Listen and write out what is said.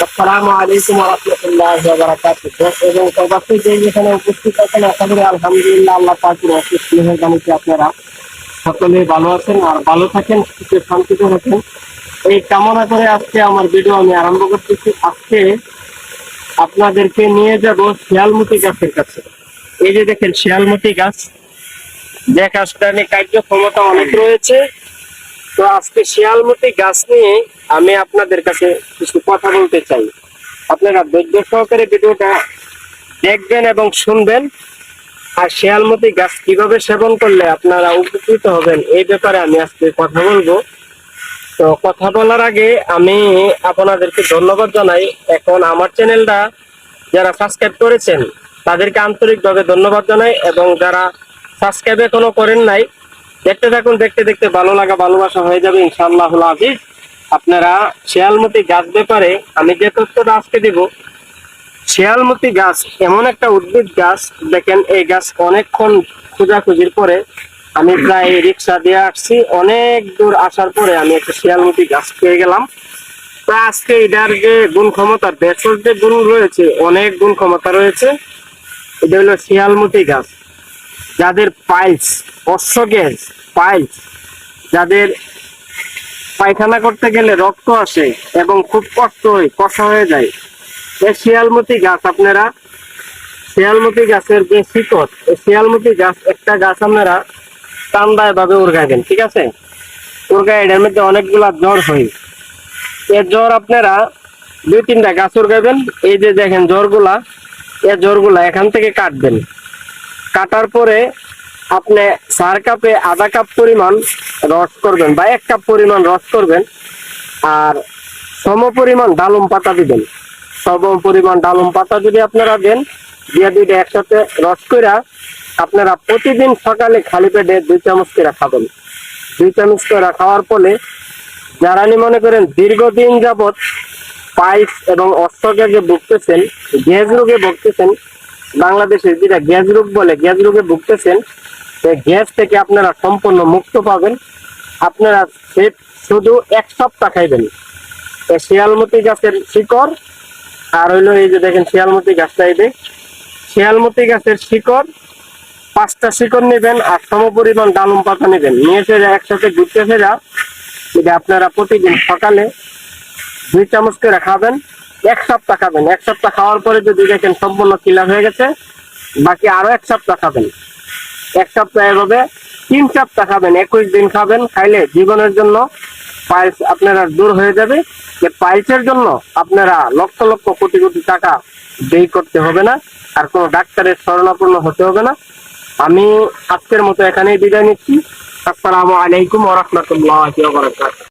আসসালামু আলাইকুম ওয়া রাহমাতুল্লাহি ওয়া বারাকাতুহু। এবং প্রবাসী যে যেখানে উপস্থিত আছেন, আশা করি আলহামদুলিল্লাহ আল্লাহ পাকের অশেষ মেহেরবানিতে আপনারা সকলে ভালো আছেন আর ভালো থাকেন, সুখে শান্তিতে থাকেন এই কামনা করে আজকে আমার ভিডিও আমি আরম্ভ করতেছি। আজকে আপনাদেরকে নিয়ে যাব শিয়ালমতি গাছের কাছে। এই যে দেখেন শিয়ালমতি গাছ, যে গাছটা নিয়ে কার্য ক্ষমতা অনেক রয়েছে। তো আজকে শিয়ালমতি গাছ নিয়ে আমি আপনাদের কাছে কিছু কথা বলতে চাই। আপনারা ধৈর্য সহকারে ভিডিওটা দেখবেন এবং শুনবেন। আর শিয়ালমতি গাছ কিভাবে সেবন করলে আপনারা উপকৃত হবেন এই ব্যাপারে আমি আজকে কথা বলবো। তো কথা বলার আগে আমি আপনাদেরকে ধন্যবাদ জানাই। এখন আমার চ্যানেলটা যারা সাবস্ক্রাইব করেছেন তাদেরকে আন্তরিকভাবে ধন্যবাদ জানাই, এবং যারা সাবস্ক্রাইব এখনো করেন নাই, দেখতে থাকুন, দেখতে দেখতে ভালো লাগা ভালোবাসা হয়ে যাবে ইনশাআল্লাহুল আজিজ। আপনারা শিয়ালমতি গাছ ব্যাপারে আমি যে তথ্যটা আজকে দিব, শিয়ালমতি গাছ এমন একটা উদ্ভিদ গাছ, দেখেন এই গাছ অনেকক্ষণ খোঁজাখুঁজির পরে আমি প্রায় রিক্সা দিয়ে আসছি, অনেক দূর আসার পরে আমি একটা শিয়ালমতি গাছ পেয়ে গেলাম। তো আজকে এটার যে গুণ ক্ষমতা, ভেষজ যে গুণ রয়েছে, অনেক গুণ ক্ষমতা রয়েছে। এটা হলো শিয়ালমতি গাছ। যাদের পাইলস, অশ্বগ্যাস, পাইলস, যাদের পায়খানা করতে গেলে রক্ত আসে এবং খুব কষ্ট হয়, কষা হয়ে যায়, এই শিয়ালমতি গাছ আপনারা, শিয়ালমতি গাছের যে শিকড়, এই শিয়ালমতি গাছ একটা গাছ আপনারা টান্ডায় ভাবে উড়গাইবেন, ঠিক আছে? উড়গাই এটার মধ্যে অনেকগুলা জ্বর হয়। এই জ্বর আপনারা 2-3টা গাছ উড়গাইবেন। এই যে দেখেন জ্বরগুলা, এই জ্বরগুলা এখান থেকে কাটবেন। কাটার পরে আপনি 4 কাপে আধা কাপ পরিমাণ রস করবেন বা 1 কাপ পরিমাণ রস করবেন। আর সম পরিমাণ ডালুম পাতা দিবেন। সম পরিমাণ ডালুম পাতা যদি আপনারা দেন, দিয়ে দুইটা একসাথে রস করে আপনারা প্রতিদিন সকালে খালি পেটে 2 চামচ করে খাবেন। 2 চামচ করে খাওয়ার ফলে যারা মনে করেন দীর্ঘদিন যাবৎ পাইলস এবং অশ্বগ্যাসে ভুগতেছেন, গ্যাস রোগে ভুগতেছেন, বাংলাদেশে যেটা গ্যাস রোগ বলে, গ্যাস রোগে ভুগতেছেন, সেই গ্যাস থেকে আপনারা সম্পূর্ণ মুক্ত পাবেন। আপনারা শুধু 1 সপ্তাহ খাইবেন। এই শিয়ালমতি গাছের শিকড় আর হইলো এই যে দেখেন শিয়ালমতি গাছটা, এই যে শিয়ালমতি গাছের শিকড়, 5টা শিকড় নেবেন আর সম পরিমাণ ডালুম পাতা নেবেন। নিয়ে এসে একসাথে ঘুরতে ফেরা এটা আপনারা প্রতিদিন সকালে 2 চামচ করে খাবেন। 1 সপ্তাহ খাবেন। 1 সপ্তাহ খাওয়ার পরে যদি দেখেন সম্পূর্ণ ক্লিয়ার হয়ে গেছে, বাকি আরো 1 সপ্তাহ খাবেন। 1 সপ্তাহ এভাবে 3 সপ্তাহ খাবেন, 21 দিন খাবেন। খাইলে জীবনের জন্য পাইলস আপনারা দূর হয়ে যাবে। যে পাইলসের জন্য আপনারা লক্ষ লক্ষ কোটি কোটি টাকা ব্যয় করতে হবে না, আর কোনো ডাক্তারের শরণাপন্ন হতে হবে না। আমি আজকের মতো এখানেই বিদায় নিচ্ছি। আসসালামু আলাইকুম ওয়া রাহমাতুল্লাহি ওয়া বারাকাতুহু।